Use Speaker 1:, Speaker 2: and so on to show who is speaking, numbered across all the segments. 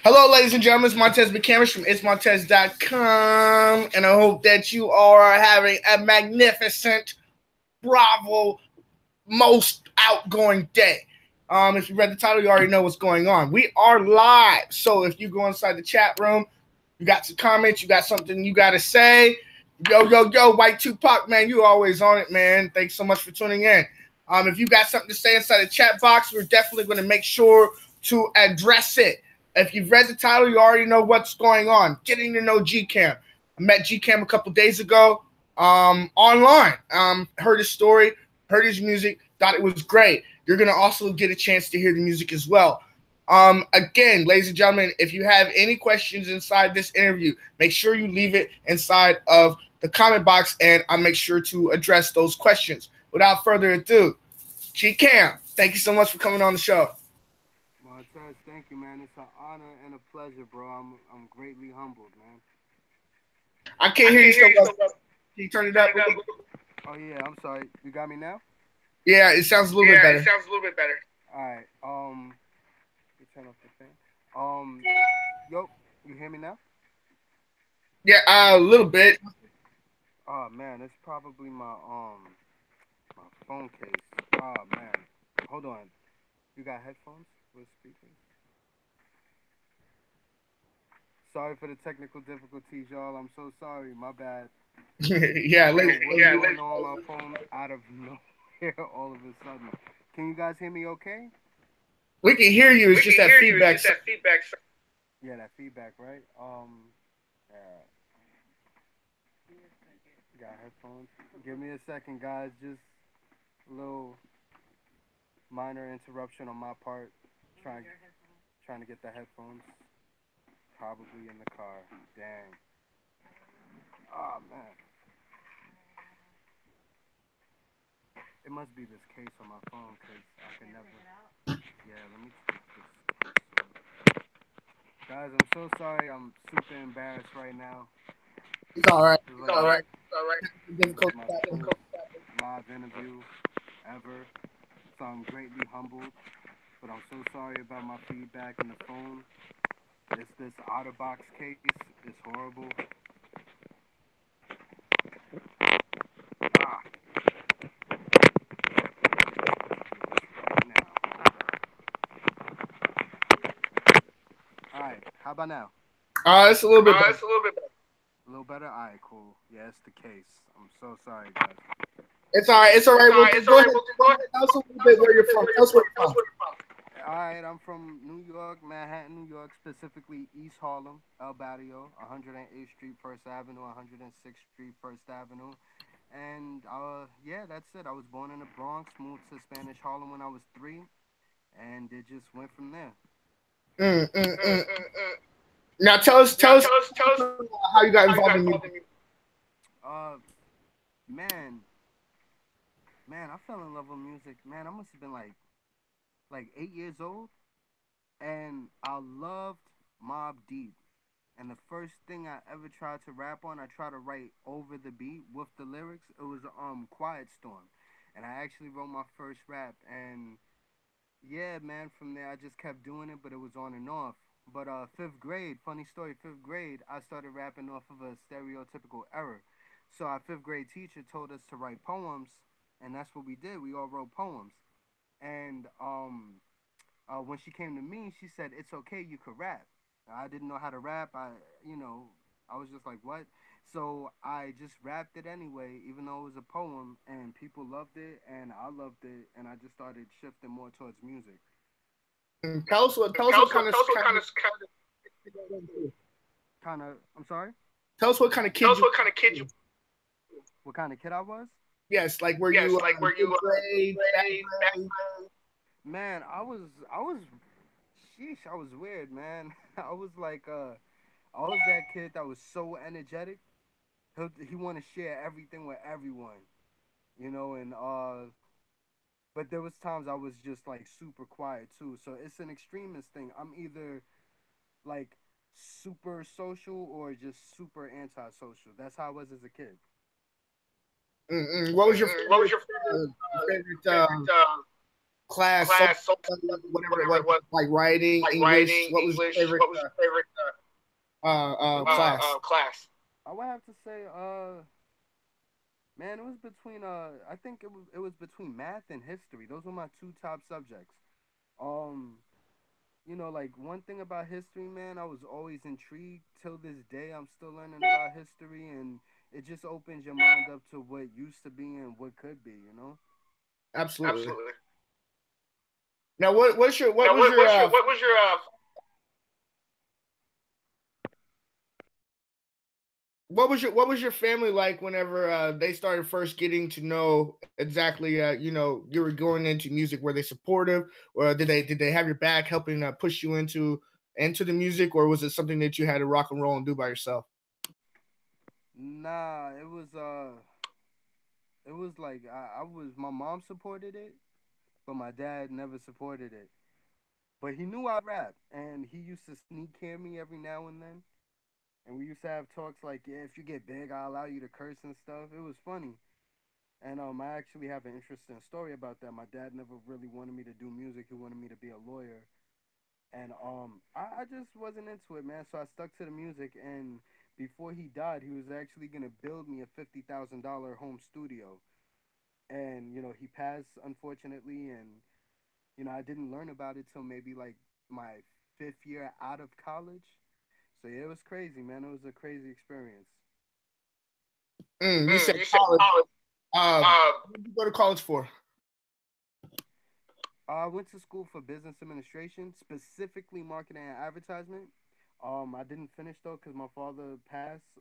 Speaker 1: Hello, ladies and gentlemen. It's Montez McCamish from itsmontez.com, and I hope that you all are having a magnificent, bravo, most outgoing day. If you read the title, you already know what's going on. We are live, so if you go inside the chat room, you got some comments, you got something you got to say. Yo, White Tupac, man, you always on it, man. Thanks so much for tuning in. If you got something to say inside the chat box, we're definitely going to make sure to address it. If you've read the title, you already know what's going on. Getting to know GCam. I met GCam a couple days ago online. Heard his story, heard his music, thought it was great. You're going to also get a chance to hear the music as well. Again, ladies and gentlemen, if you have any questions inside this interview, make sure you leave it inside of the comment box, and I'll make sure to address those questions. Without further ado, GCam, thank you so much for coming on the show.
Speaker 2: Montez, thank you, man. It's an honor and a pleasure, bro. I'm greatly humbled, man.
Speaker 1: I can't hear you so well. Can you turn it up?
Speaker 2: Oh yeah, I'm sorry. You got me now?
Speaker 1: Yeah, it sounds a little bit better.
Speaker 2: All right. You turn off the fan. Yo, you hear me now?
Speaker 1: Yeah, a little bit.
Speaker 2: Oh man, it's probably my phone case. Oh man, hold on. You got headphones with speakers? Sorry for the technical difficulties, y'all. I'm so sorry. My bad.
Speaker 1: Yeah,
Speaker 2: what's going on my phone out of nowhere all of a sudden? Can you guys hear me okay?
Speaker 1: We can hear you. It's just that feedback.
Speaker 2: Yeah, that feedback, right? Got headphones. Give me a second, guys. Just a little minor interruption on my part. Trying to get the headphones. Probably in the car. Dang. Oh man. It must be this case on my phone because I can never. Yeah, let me take this. Guys, I'm so sorry. I'm super embarrassed right now.
Speaker 1: It's all right.
Speaker 2: It's all right. This is my first live interview ever, so I'm greatly humbled. But I'm so sorry about my feedback in the phone. It's this out-of-box case. It's horrible. Ah. All right. How about now?
Speaker 1: It's a little bit better.
Speaker 2: A little better? All right, cool. Yeah, it's the case. I'm so sorry, guys.
Speaker 1: It's all right. It's all right. Go ahead. Tell us a little bit where you're from. Tell us where you're from.
Speaker 2: All right, I'm from New York, Manhattan, New York, specifically East Harlem, El Barrio, 108th Street, First Avenue, 106th Street, First Avenue. And yeah, that's it. I was born in the Bronx, moved to Spanish Harlem when I was 3, and it just went from there.
Speaker 1: Now tell us how you got involved in music.
Speaker 2: Man, I fell in love with music. Man, I must have been like 8 years old, and I loved Mobb Deep. And the first thing I ever tried to rap on, I tried to write over the beat with the lyrics. It was Quiet Storm, and I actually wrote my first rap. And yeah, man, from there I just kept doing it, but it was on and off. But 5th grade, funny story, 5th grade, I started rapping off of a stereotypical error. So our 5th grade teacher told us to write poems, and that's what we did. We all wrote poems. And when she came to me, she said, "It's okay, you could rap." I didn't know how to rap. I was just like, what? So I just rapped it anyway, even though it was a poem, and people loved it, and I loved it, and I just started shifting more towards music.
Speaker 1: Tell us what kind of
Speaker 2: I'm sorry?
Speaker 1: Tell us what kind of kid you.
Speaker 2: What kind of kid I was?
Speaker 1: Yes, like were you grade,
Speaker 2: Man, I was sheesh, I was weird, man. I was that kid that was so energetic. He want to share everything with everyone, and but there was times I was just like super quiet too. So it's an extremist thing. I'm either like super social or just super antisocial. That's how I was as a kid.
Speaker 1: What was your favorite class, social
Speaker 2: class, social
Speaker 1: studies,
Speaker 2: studies,
Speaker 1: whatever it
Speaker 2: whatever
Speaker 1: was,
Speaker 2: it was,
Speaker 1: like writing,
Speaker 2: like
Speaker 1: English?
Speaker 2: writing,
Speaker 1: What was your
Speaker 2: English.
Speaker 1: favorite
Speaker 2: What was your favorite
Speaker 1: uh, class?
Speaker 2: class? I would have to say, man, it was between I think it was between math and history. Those were my two top subjects. Um, like one thing about history, man, I was always intrigued. Till this day, I'm still learning about history, and it just opens your mind up to what used to be and what could be.
Speaker 1: Absolutely.
Speaker 2: Absolutely.
Speaker 1: Now, what's your what
Speaker 2: Now,
Speaker 1: was your
Speaker 2: what was your
Speaker 1: what was your family like whenever they started first getting to know exactly you were going into music? Were they supportive, or did they have your back, helping push you into the music, or was it something that you had to rock and roll and do by yourself?
Speaker 2: Nah, it was like I was my mom supported it, but my dad never supported it. But he knew I rap, and he used to sneak hear me every now and then. And we used to have talks like, yeah, if you get big, I'll allow you to curse and stuff. It was funny. And I actually have an interesting story about that. My dad never really wanted me to do music. He wanted me to be a lawyer. And I just wasn't into it, man. So I stuck to the music. And before he died, he was actually gonna build me a $50,000 home studio. And he passed unfortunately, and I didn't learn about it till maybe like my fifth year out of college. So yeah, it was crazy, man. It was a crazy experience.
Speaker 1: You said
Speaker 2: You said
Speaker 1: college.
Speaker 2: college. Uh,
Speaker 1: What did you go to college for?
Speaker 2: I went to school for business administration, specifically marketing and advertisement. I didn't finish though because my father passed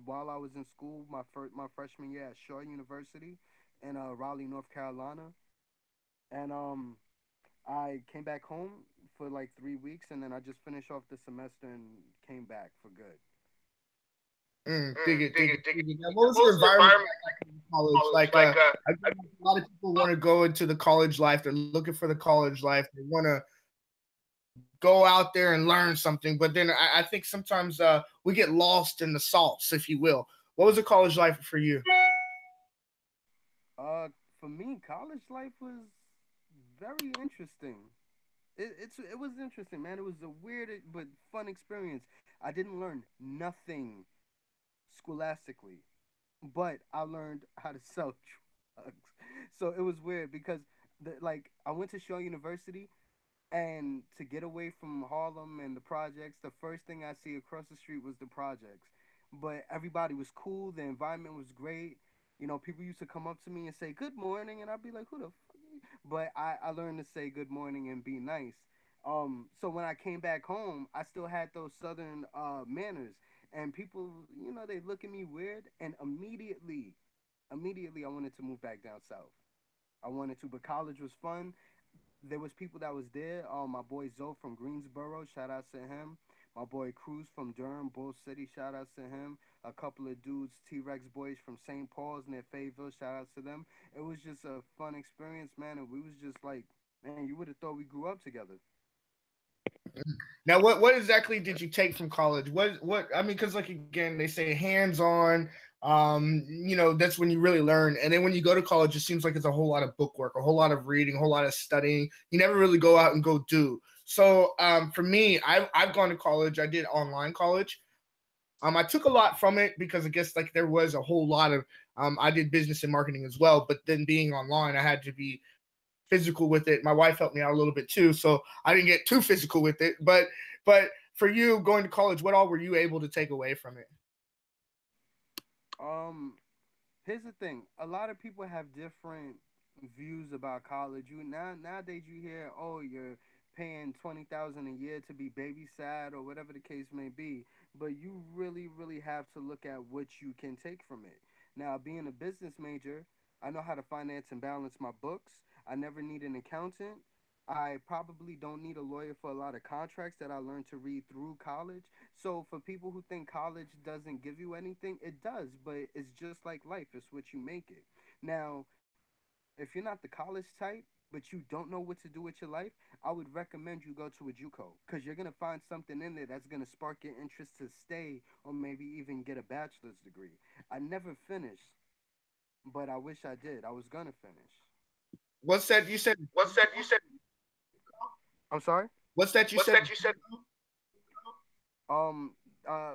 Speaker 2: while I was in school. My freshman year at Shaw University in Raleigh, North Carolina, and I came back home for like 3 weeks, and then I just finished off the semester and came back for good.
Speaker 1: Dig it, dig it,
Speaker 2: Dig it.
Speaker 1: dig it. Now, what was
Speaker 2: What
Speaker 1: your
Speaker 2: was your
Speaker 1: environment
Speaker 2: environment
Speaker 1: like in college?
Speaker 2: college?
Speaker 1: Like, I think a lot of people want to go into the college life. They're looking for the college life. They want to go out there and learn something. But then I think sometimes we get lost in the sauce, if you will. What was the college life for you?
Speaker 2: Uh, for me, college life was very interesting. It was interesting, man. It was a weird but fun experience. I didn't learn nothing scholastically, but I learned how to sell drugs. So it was weird because I went to Shaw University, and to get away from Harlem and the projects, the first thing I see across the street was the projects. But everybody was cool. The environment was great. People used to come up to me and say good morning, and I'd be like, "Who the fuck?" But I learned to say good morning and be nice. So when I came back home, I still had those southern manners, and people, they look at me weird, and immediately I wanted to move back down south. I wanted to, but college was fun. There was people that was there. My boy Zoe from Greensboro, shout out to him. My boy Cruz from Durham, Bull City, shout out to him. A couple of dudes, T Rex boys from St. Paul's near Fayetteville, shout out to them. It was just a fun experience, man, and we was just like, man, you would have thought we grew up together.
Speaker 1: Now, what exactly did you take from college? What I mean, because like again, they say hands on. That's when you really learn. And then when you go to college, it seems like it's a whole lot of book work, a whole lot of reading, a whole lot of studying. You never really go out and go do. So for me, I've gone to college. I did online college. I took a lot from it because I guess like there was a whole lot of I did business and marketing as well, but then being online, I had to be physical with it. My wife helped me out a little bit too, so I didn't get too physical with it. But for you going to college, what all were you able to take away from it?
Speaker 2: Um, Here's the thing: a lot of people have different views about college. Nowadays you hear, oh, you're paying 20,000 a year to be babysat or whatever the case may be, but you really have to look at what you can take from it. Now, being a business major, I know how to finance and balance my books. I never need an accountant. I probably don't need a lawyer for a lot of contracts that I learned to read through college. So for people who think college doesn't give you anything, it does, but it's just like life. It's what you make it. Now, if you're not the college type, but you don't know what to do with your life, I would recommend you go to a JUCO because you're gonna find something in there that's gonna spark your interest to stay or maybe even get a bachelor's degree. I never finished, but I wish I did. I was gonna finish.
Speaker 1: What's that you said?
Speaker 2: What's that you said? I'm sorry.
Speaker 1: What's that you
Speaker 2: What's
Speaker 1: said?
Speaker 2: that you said? Um,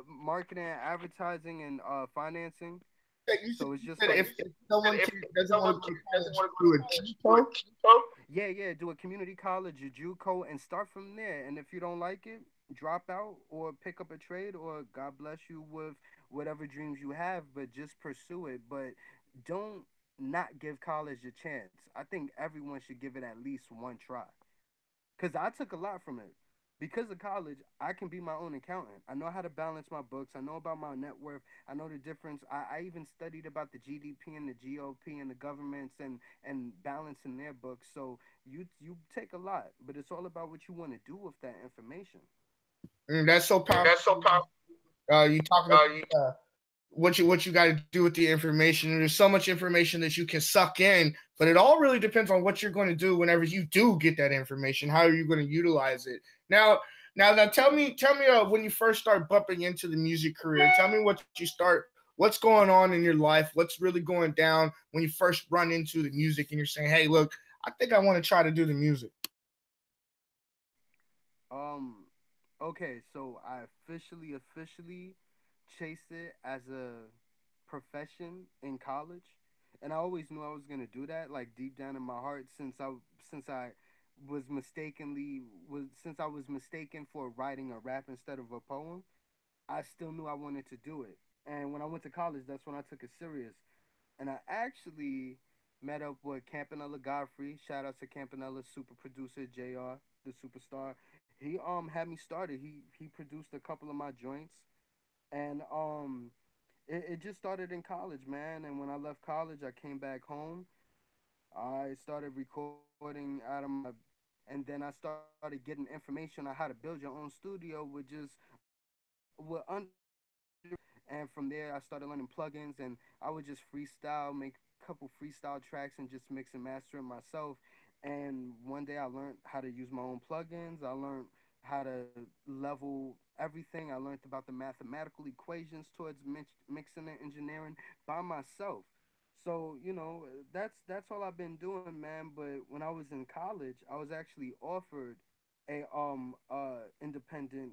Speaker 2: marketing, advertising, and financing. So it's
Speaker 1: You
Speaker 2: just
Speaker 1: said
Speaker 2: like
Speaker 1: if someone doesn't want
Speaker 2: someone
Speaker 1: to go to
Speaker 2: doesn't
Speaker 1: college,
Speaker 2: want to go
Speaker 1: do
Speaker 2: to
Speaker 1: a
Speaker 2: college, do a
Speaker 1: GPO.
Speaker 2: GPO. Yeah, yeah, do a community college, a JUCO, and start from there. And if you don't like it, drop out or pick up a trade, or God bless you with whatever dreams you have, but just pursue it. But don't not give college a chance. I think everyone should give it at least one try. Because I took a lot from it. Because of college, I can be my own accountant. I know how to balance my books. I know about my net worth. I know the difference. I even studied about the GDP and the GOP and the governments and balancing their books. So you take a lot, but it's all about what you want to do with that information.
Speaker 1: That's so powerful.
Speaker 2: That's so powerful.
Speaker 1: You talking about
Speaker 2: You
Speaker 1: what you got to do with the information. There's so much information that you can suck in, but it all really depends on what you're going to do whenever you do get that information. How are you going to utilize it? Now, now, tell me, when you first start bumping into the music career. Tell me what you start. What's going on in your life? What's really going down when you first run into the music and you're saying, "Hey, look, I think I want to try to do the music."
Speaker 2: Um, okay, so I officially chased it as a profession in college, and I always knew I was gonna do that, like deep down in my heart, since I was mistakenly was since I was mistaken for writing a rap instead of a poem. I still knew I wanted to do it, and when I went to college, that's when I took it serious, and I actually met up with Campanella Godfrey. Shout out to Campanella, super producer JR, the superstar. He had me started. He produced a couple of my joints, and it just started in college, man. And when I left college, I came back home. I started recording out of my, and then I started getting information on how to build your own studio with just with under and from there I started learning plugins and I would just freestyle, make a couple freestyle tracks and just mix and master it myself. And one day I learned how to use my own plugins. I learned how to level everything. I learned about the mathematical equations towards mixing and engineering by myself. So that's all I've been doing, man. But when I was in college, I was actually offered a independent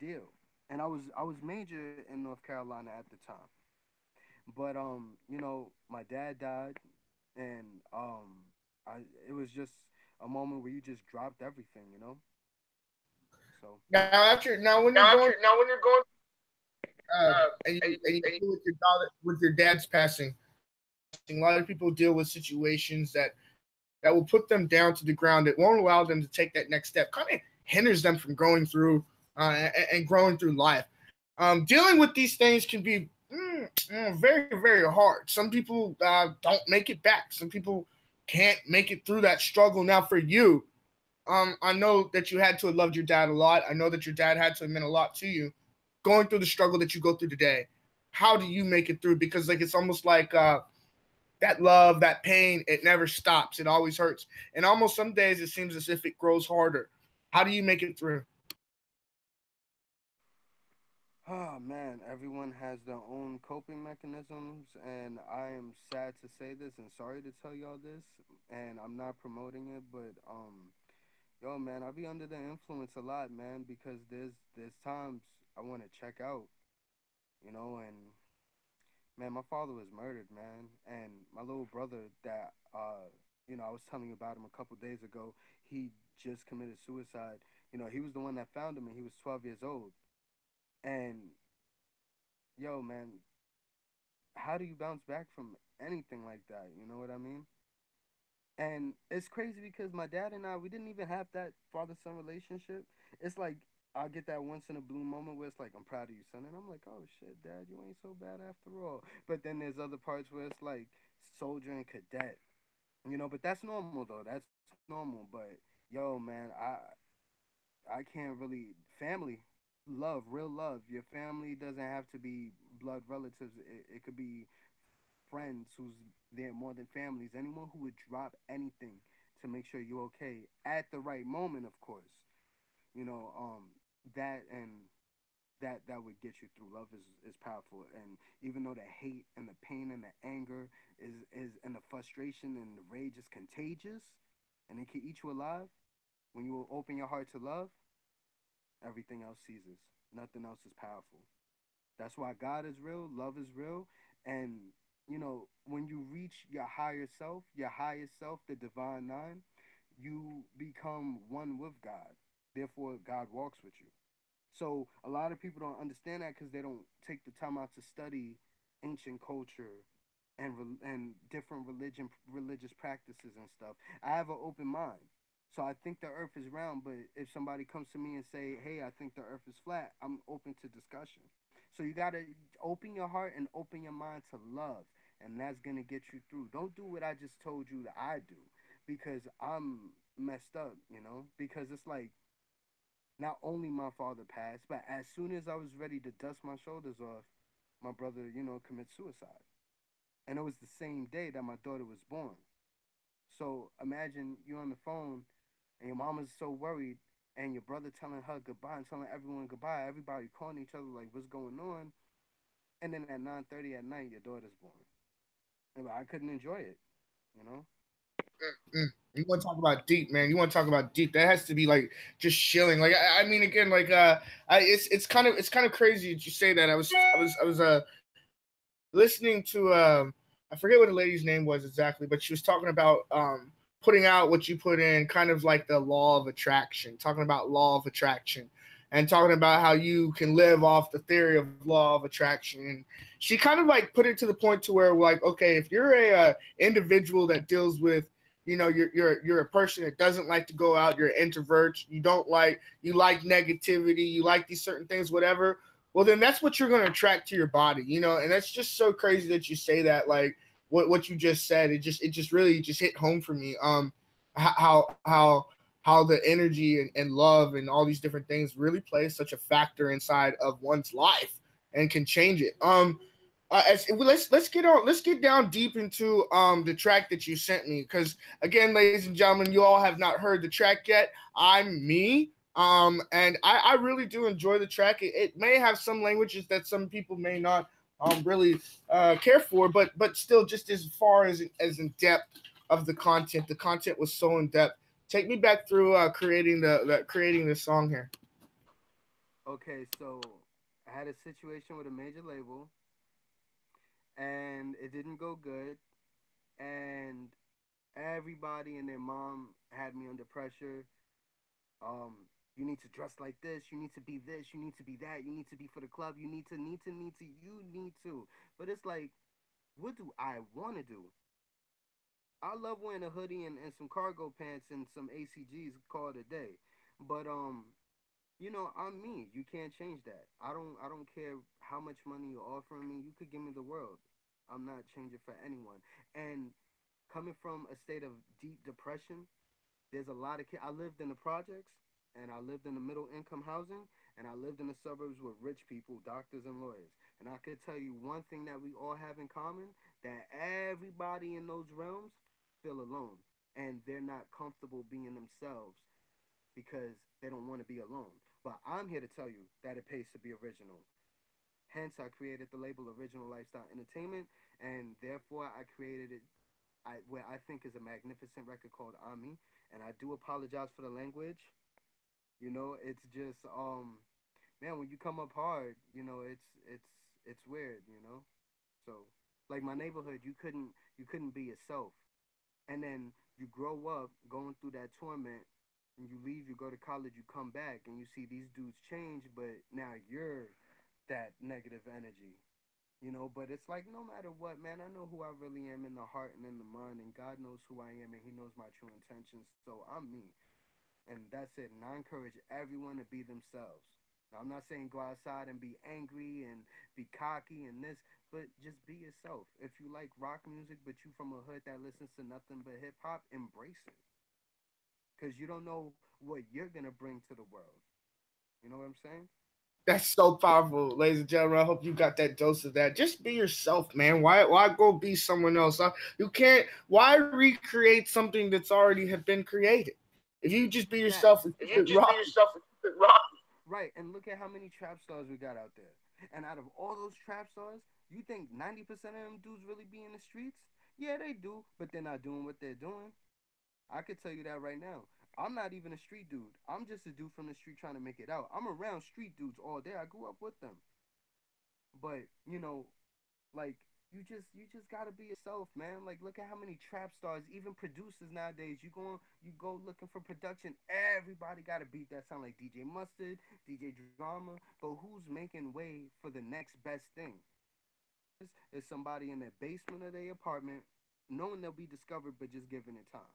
Speaker 2: deal, and I was major in North Carolina at the time. But my dad died, and I it was just a moment where you just dropped everything. So
Speaker 1: Now when you're
Speaker 2: now
Speaker 1: going
Speaker 2: now when you're going
Speaker 1: and you
Speaker 2: and
Speaker 1: deal with your daughter with your dad's passing, a lot of people deal with situations that will put them down to the ground. That won't allow them to take that next step. Kind of hinders them from growing through and growing through life. Dealing with these things can be very very hard. Some people don't make it back. Some people can't make it through that struggle. Now for you, I know that you had to have loved your dad a lot. I know that your dad had to have meant a lot to you. Going through the struggle that you go through today, how do you make it through? Because like it's almost like that love, that pain, it never stops. It always hurts, and almost some days it seems as if it grows harder. How do you make it through?
Speaker 2: oh man, everyone has their own coping mechanisms, and I am sad to say this and sorry to tell y'all this, and I'm not promoting it, but yo man, I be under the influence a lot, man, because there's times I want to check out, and man, my father was murdered, man, and my little brother that I was telling you about him a couple days ago, he just committed suicide. He was the one that found him, and he was 12 years old, and yo man, how do you bounce back from anything like that? You know what I mean? And it's crazy because my dad and I, we didn't even have that father son relationship. It's like I get that once in a blue moment where it's like, I'm proud of you, son. And I'm like, oh shit, dad, you ain't so bad after all. But then there's other parts where it's like soldier and cadet, but that's normal though. That's normal. But yo, man, I can't really family love, real love. Your family doesn't have to be blood relatives. It could be friends who's there more than families. Anyone who would drop anything to make sure you're okay at the right moment, of course. That and that would get you through. Love is powerful, and even though the hate and the pain and the anger is and the frustration and the rage is contagious, and it can eat you alive. When you open your heart to love, everything else ceases. Nothing else is powerful. That's why God is real, love is real, and when you reach your highest self, the divine nine, you become one with God. Therefore, God walks with you. So a lot of people don't understand that because they don't take the time out to study ancient culture and different religious practices and stuff. I have an open mind. So I think the earth is round, but if somebody comes to me and say, "Hey, I think the earth is flat," I'm open to discussion. So you got to open your heart and open your mind to love, and that's going to get you through. Don't do what I just told you that I do because I'm messed up, because it's like not only my father passed, but as soon as I was ready to dust my shoulders off, my brother, commits suicide. And it was the same day that my daughter was born. So imagine you're on the phone and your mama's so worried and your brother telling her goodbye and telling everyone goodbye, everybody calling each other like what's going on, and then at 9:30 at night your daughter's born. And I couldn't enjoy it, you know?
Speaker 1: You want to talk about deep, man? You want to talk about deep? That has to be like just chilling. Like I mean, again, like it's kind of crazy that you say that. I was listening to I forget what the lady's name was exactly, but she was talking about putting out what you put in, kind of like the law of attraction, talking about law of attraction, and talking about how you can live off the theory of law of attraction. And she kind of like put it to the point to where like, okay, if you're a individual that deals with you're a person that doesn't like to go out, you're an introvert, you like negativity, you like these certain things, whatever, well then that's what you're going to attract to your body, and that's just so crazy that you say that. Like what you just said, it just really just hit home for me. How the energy and love and all these different things really play such a factor inside of one's life and can change it. Let's get down deep into the track that you sent me, because again, ladies and gentlemen, you all have not heard the track yet. I'm me. And I really do enjoy the track. It may have some languages that some people may not really care for, but still, just as far as in depth of the content was so in depth. Take me back through creating this song here.
Speaker 2: Okay, so I had a situation with a major label and it didn't go good, and everybody and their mom had me under pressure. You need to dress like this, you need to be this, you need to be that, you need to be for the club, you you need to. But it's like, what do I want to do? I love wearing a hoodie and some cargo pants and some ACGs, call it a day. But I'm me. You can't change that. I don't care how much money you're offering me. You could give me the world. I'm not changing for anyone. And coming from a state of deep depression, there's a lot of kids. I lived in the projects, and I lived in the middle income housing, and I lived in the suburbs with rich people, doctors and lawyers. And I could tell you one thing that we all have in common, that everybody in those realms feel alone, and they're not comfortable being themselves because they don't want to be alone. But I'm here to tell you that it pays to be original. Hence, I created the label Original Lifestyle Entertainment, and therefore I created it where I think is a magnificent record called Ami. And I do apologize for the language. It's just man, when you come up hard, it's weird. So like my neighborhood, you couldn't be yourself, and then you grow up going through that torment, and you leave, you go to college, you come back, and you see these dudes change, but now you're that negative energy. But it's like no matter what, man, I know who I really am in the heart and in the mind, and God knows who I am, and He knows my true intentions. So I'm me, and that's it. And I encourage everyone to be themselves. Now, I'm not saying go outside and be angry and be cocky and this, but just be yourself. If you like rock music, but you from a hood that listens to nothing but hip hop, embrace it, because you don't know what you're gonna bring to the world. You know what I'm saying?
Speaker 1: That's so powerful, ladies and gentlemen. I hope you got that dose of that. Just be yourself, man. Why go be someone else? You can't. Why recreate something that's already have been created? If you just be yourself
Speaker 2: Facts.
Speaker 1: and keep it raw.
Speaker 2: Right, and look at how many trap stars we got out there. And out of all those trap stars, you think 90% of them dudes really be in the streets? Yeah, they do, but they're not doing what they're doing. I could tell you that right now. I'm not even a street dude. I'm just a dude from the street trying to make it out. I'm around street dudes all day. I grew up with them. But, like you just gotta be yourself, man. Like look at how many trap stars, even producers nowadays. You go looking for production. Everybody got a beat that sound like DJ Mustard, DJ Drama. But who's making way for the next best thing? Is somebody in the basement of their apartment, knowing they'll be discovered, but just giving it time.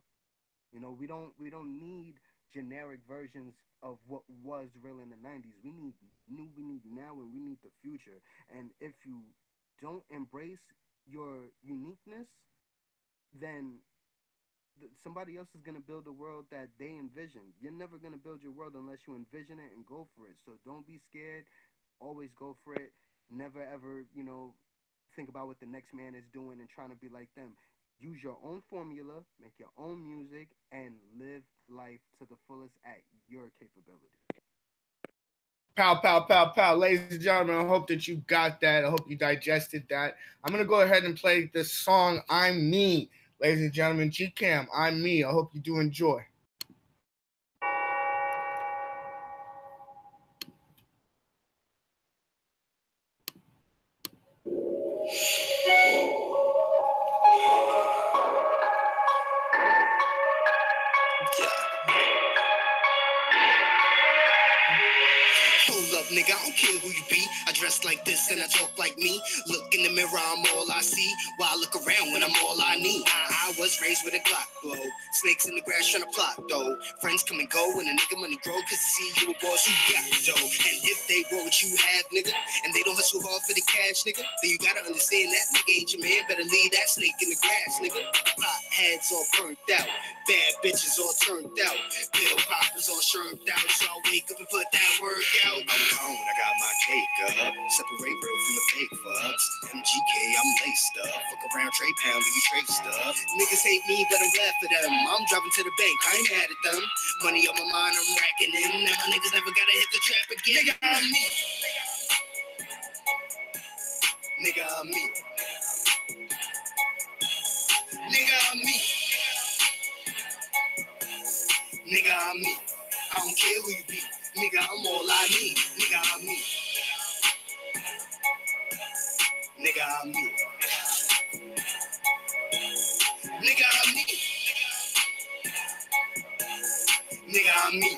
Speaker 2: We don't need generic versions of what was real in the 90s. We need new, we need now, and we need the future. And if you don't embrace your uniqueness, then somebody else is going to build a world that they envision. You're never going to build your world unless you envision it and go for it. So don't be scared. Always go for it. Never ever, think about what the next man is doing and trying to be like them. Use your own formula, make your own music, and live life to the fullest at your capability.
Speaker 1: Pow, pow, pow, pow. Ladies and gentlemen, I hope that you got that. I hope you digested that. I'm going to go ahead and play this song, I'm Me. Ladies and gentlemen, GCam, I'm Me. I hope you do enjoy. Hold up, nigga, I don't care who you be. I dress like this and I talk like me. Look in the mirror, I'm all I see. Why I look around when I'm all I need? I was raised with a Glock, blow. Snakes in the grass trying to plot, though. Friends come and go when a nigga money grow. Cause to see you a boss, you got dough. And if they want what you have, nigga, and they don't hustle hard for the cash, nigga, then you gotta understand that nigga ain't your man. Better leave that snake in the grass, nigga. Pot heads all burnt out. Bad bitches all turned out. Pill poppers all shermed out. So I wake up and put that work out. I'm gone, I got my cake up. Separate real from the fake fucks. MGK, I'm laced up. Fuck around, trade pound, you trade stuff. Niggas hate me, but I'm glad for them. I'm driving to the bank, I ain't mad at them. Money on my mind, I'm racking in. Now my niggas never gotta hit the trap again. Nigga, I'm me. Nigga, I'm me. Nigga, I'm me. Nigga, I'm me. I don't care who you be. Nigga, I'm all I need. Nigga, I'm me. Nigga, I'm me. Nigga, I'm me. Nigga, I'm me.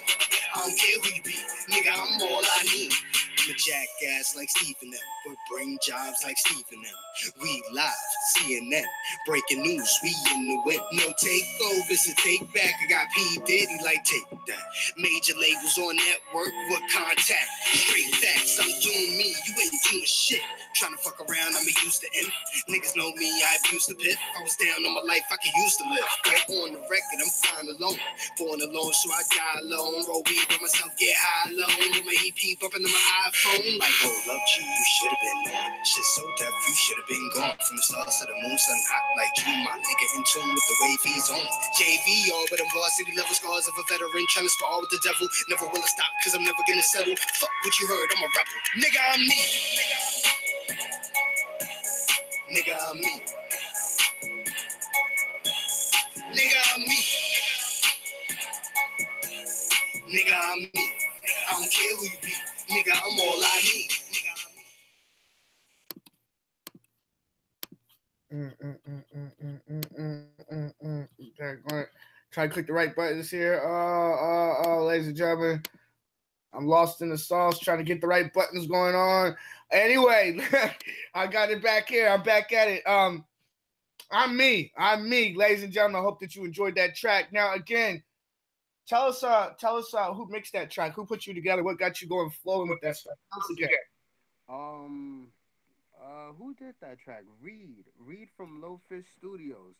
Speaker 1: I don't care who you be. Nigga, I'm all I need. I'm a jackass like Steve and them, but bring jobs like Steve and them. We live, CNN, breaking news, we in the win. No takeovers to take back. I got P. Diddy like take that. Major labels on network with contact. Straight facts, I'm doing me, you ain't doing shit. Trying to fuck around, I'm used to end. Niggas know me, I abuse the pit. I was down on my life, I could use to live. Right on the record, I'm fine alone. Born alone, so I die alone. Roll weed by myself, get high alone. With my EP bumping on my iPhone. Like, hold up, G, you should have been there. Shit so deaf, you should have been gone. From the stars to the moon, sun hot like G. My nigga in tune with the wave he's on. JV, all but I'm varsity level scars of a veteran trying to spar with the devil. Never will I stop, cause I'm never gonna settle. Fuck what you heard, I'm a rebel. Nigga, I'm me. Nigga, I'm me. Nigga, I'm me. Nigga, I'm me. I don't care who you be. Nigga, I'm all I need. Okay, try to click the right buttons here. Ladies and gentlemen, I'm lost in the sauce trying to get the right buttons going on. Anyway, I got it back here. I'm back at it. I'm me. I'm me, ladies and gentlemen. I hope that you enjoyed that track. Now, again, tell us who mixed that track, who put you together, what got you going flowing with that stuff. Tell us again.
Speaker 2: Um, who did that track? Reed from Low Fish Studios,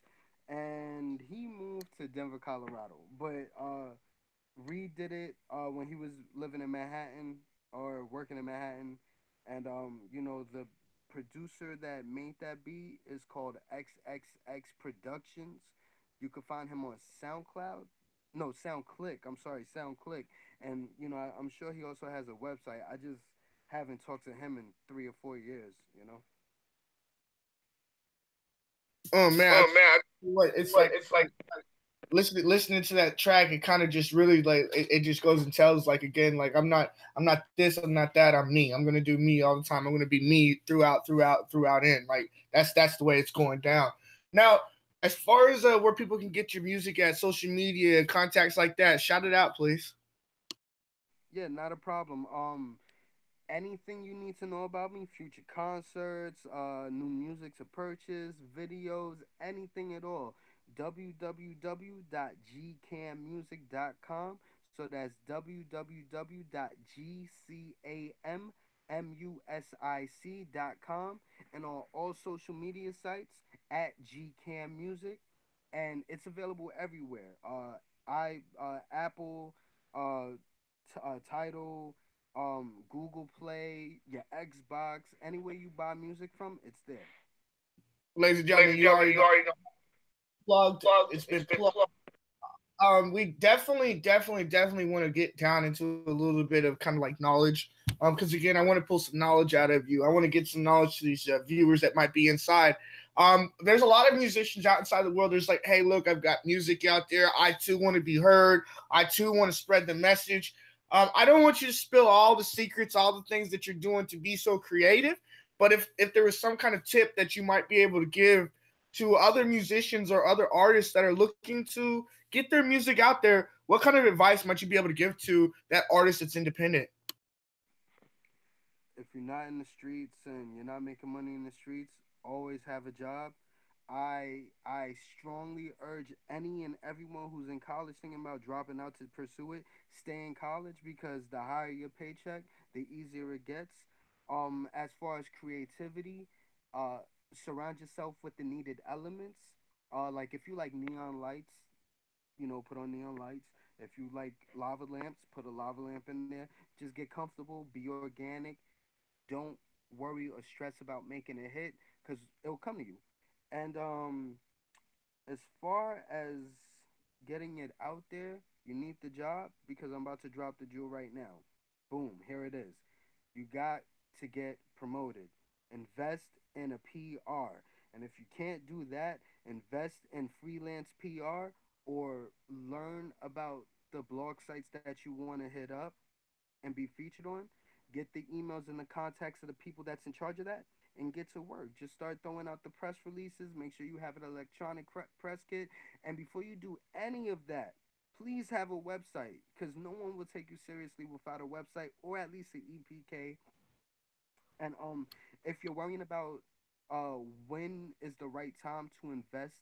Speaker 2: and he moved to Denver, Colorado. But Reed did it when he was living in Manhattan or working in Manhattan, and the producer that made that beat is called XXX Productions. You can find him on SoundCloud. no, SoundClick. I'm sorry, SoundClick. And I'm sure he also has a website. I just haven't talked to him in 3 or 4 years.
Speaker 1: Oh man,
Speaker 2: Oh man,
Speaker 1: what it's
Speaker 2: what
Speaker 1: like
Speaker 2: it's like.
Speaker 1: listening to that track. It kind of just really like it just goes and tells like again like I'm not this, I'm not that, I'm me. I'm gonna do me all the time. I'm gonna be me throughout in. Like that's the way it's going down. Now, as far as where people can get your music at, social media, contacts like that, shout it out, please.
Speaker 2: Yeah, not a problem. Anything you need to know about me, future concerts, new music to purchase, videos, anything at all, www.gcammusic.com. So that's www.gcammusic.com, and on all social media sites at gcammusic, and it's available everywhere. I Apple, uh, Tidal, Google Play, your Xbox, anywhere you buy music from, it's there.
Speaker 1: Ladies and
Speaker 2: Ladies
Speaker 1: gentlemen,
Speaker 2: and
Speaker 1: you
Speaker 2: gentlemen,
Speaker 1: already
Speaker 2: you
Speaker 1: know
Speaker 2: already know.
Speaker 1: plugged.
Speaker 2: Plugged.
Speaker 1: It's
Speaker 2: It's
Speaker 1: been
Speaker 2: been
Speaker 1: plugged.
Speaker 2: plugged.
Speaker 1: We definitely want to get down into a little bit of kind of like knowledge. Because again, I want to pull some knowledge out of you. I want to get some knowledge to these viewers that might be inside. There's a lot of musicians out inside the world. There's like, hey, look, I've got music out there. I too want to be heard. I too want to spread the message. I don't want you to spill all the secrets, all the things that you're doing to be so creative. But if there was some kind of tip that you might be able to give to other musicians or other artists that are looking to get their music out there, what kind of advice might you be able to give to that artist that's independent?
Speaker 2: If you're not in the streets and you're not making money in the streets, always have a job. I strongly urge any and everyone who's in college thinking about dropping out to pursue it, stay in college, because the higher your paycheck, the easier it gets. As far as creativity, uh, surround yourself with the needed elements. Like if you like neon lights, put on neon lights. If you like lava lamps, put a lava lamp in there. Just get comfortable, be organic. Don't worry or stress about making a hit, because it'll come to you. And as far as getting it out there, you need the job, because I'm about to drop the jewel right now. Boom, here it is. You got to get promoted. Invest in a PR. And if you can't do that, invest in freelance PR, or learn about the blog sites that you want to hit up and be featured on. Get the emails and the contacts of the people that's in charge of that, and get to work. Just start throwing out the press releases. Make sure you have an electronic press kit. And before you do any of that, please have a website, because no one will take you seriously without a website, or at least an EPK. And if you're worrying about uh when is the right time to invest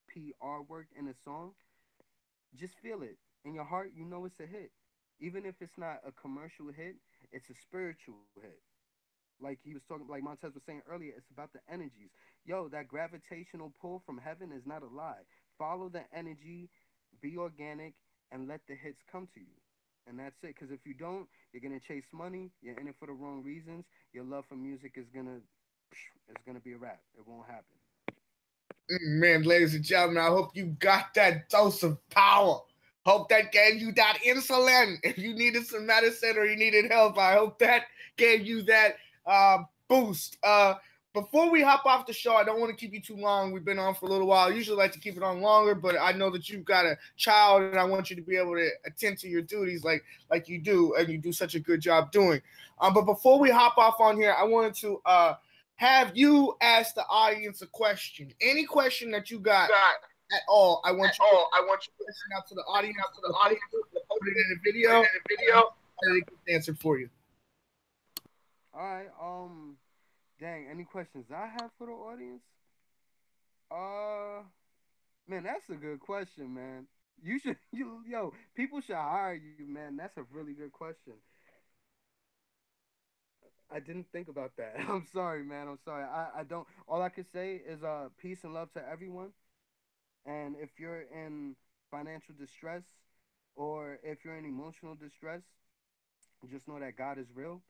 Speaker 2: PR work in a song, just feel it in your heart. You know it's a hit, even if it's not a commercial hit. It's a spiritual hit. Like he was talking, like Montez was saying earlier, it's about the energies. Yo, that gravitational pull from heaven is not a lie. Follow the energy, be organic, and let the hits come to you. And that's it. Because if you don't, you're gonna chase money. You're in it for the wrong reasons. Your love for music is gonna, it's gonna be a wrap. It won't happen.
Speaker 1: Man, ladies and gentlemen, I hope you got that dose of power. Hope that gave you that insulin. If you needed some medicine or you needed help, I hope that gave you that boost. Before we hop off the show, I don't want to keep you too long. We've been on for a little while. I usually like to keep it on longer, but I know that you've got a child, and I want you to be able to attend to your duties like you do, and you do such a good job doing. But before we hop off on here, I wanted to have you ask the audience a question. Any question that you got
Speaker 2: Got
Speaker 1: at all, I want
Speaker 2: at
Speaker 1: you to
Speaker 2: all. I want you to
Speaker 1: listen out to the
Speaker 2: listen
Speaker 1: audience,
Speaker 2: out to the
Speaker 1: the
Speaker 2: audience,
Speaker 1: post
Speaker 2: the
Speaker 1: put it in the
Speaker 2: put it
Speaker 1: video,
Speaker 2: in the video.
Speaker 1: and it gets answered for you.
Speaker 2: All right. Dang. Any questions I have for the audience? Uh, Man, that's a good question, man. You should, people should hire you, man. That's a really good question. I didn't think about that. I'm sorry, man. I'm sorry. I don't. All I can say is peace and love to everyone. And if you're in financial distress, or if you're in emotional distress, just know that God is real.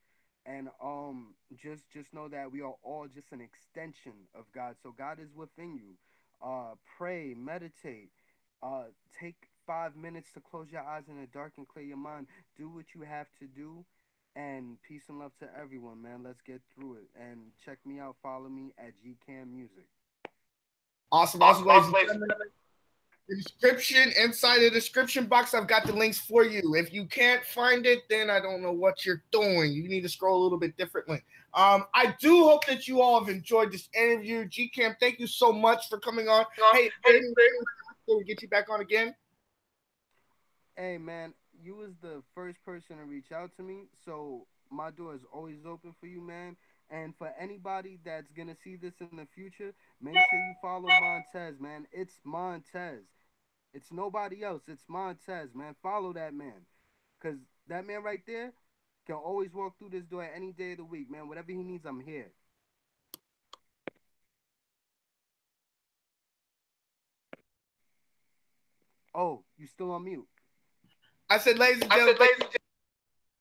Speaker 2: And just know that we are all just an extension of God. So God is within you. Pray, meditate, take 5 minutes to close your eyes in the dark and clear your mind. Do what you have to do. And peace and love to everyone, man. Let's get through it. And check me out. Follow me at gcammusic.
Speaker 1: Awesome, awesome, ladies and gentlemen. The description, inside the description box, I've got the links for you. If you can't find it, then I don't know what you're doing. You need to scroll a little bit differently. I do hope that you all have enjoyed this interview. Gcam, thank you so much for coming on. Hey, we get you back on again.
Speaker 2: Hey, man, you was the first person to reach out to me, so my door is always open for you, man. And for anybody that's gonna see this in the future, make sure you follow Montez, man. It's Montez. It's nobody else. It's Montez, man. Follow that man. Because that man right there can always walk through this door any day of the week, man. Whatever he needs, I'm here. Oh, you still on mute.
Speaker 1: I said, ladies and gentlemen,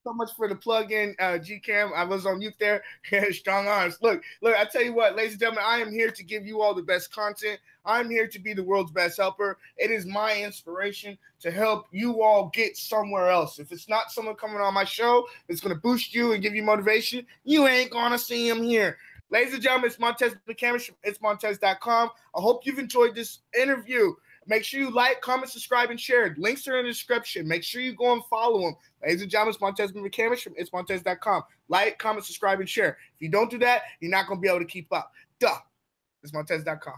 Speaker 1: so much for the plug-in, Gcam. I was on mute there. Strong arms. Look, I tell you what, ladies and gentlemen, I am here to give you all the best content. I'm here to be the world's best helper. It is my inspiration to help you all get somewhere else. If it's not someone coming on my show that's going to boost you and give you motivation, you ain't going to see him here. Ladies and gentlemen, it's Montez McCamish from itsmontez.com. I hope you've enjoyed this interview. Make sure you like, comment, subscribe, and share. Links are in the description. Make sure you go and follow him. Ladies and gentlemen, it's Montez McCamish from itsmontez.com. Like, comment, subscribe, and share. If you don't do that, you're not going to be able to keep up. Duh. It's Montez.com.